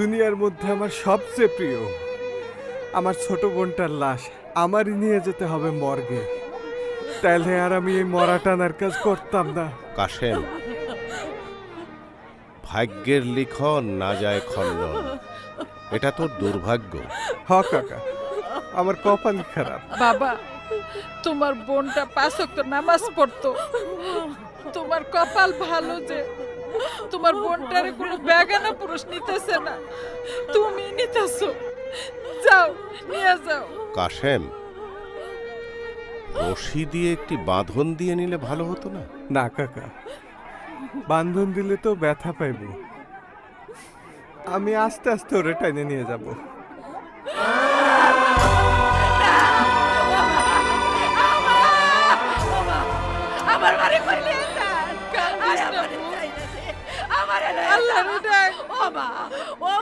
দুনিয়ার মধ্যে আমার সবচেয়ে প্রিয় আমার ছোট বোনটার লাশ আমারই নিয়ে যেতে হবে মর্গে। তাহলে আর আমি এই মরা টানার কাজ করতাম না। কাশেম, ভাগ্যের লিখন না যায় খণ্ডন, এটা তোর দুর্ভাগ্য। হ কাকা, আমার কপাল খারাপ। বাবা, তোমার বোনটা 5 ওয়াক্ত নামাজ পড়তো। তোমার কপাল ভালো যে তোমার বোনটারে কোনো বেগানা পুরুষ নিতেছে না, তুমি নিতেছো। যাও, নিয়ে যাও। কাশেম, রশি দিয়ে একটি বাঁধন দিয়ে নিলে ভালো হতো না? না কাকা, বান্ধন দিলে তো ব্যথা পাইব। আমি আস্তে আস্তে ওরে টাইনে নিয়ে যাব। আমার বাড়ি কইলে যান। কান্দিস না, আরে বোন। আমার আল্লাহরে ডাক। ও মা, ও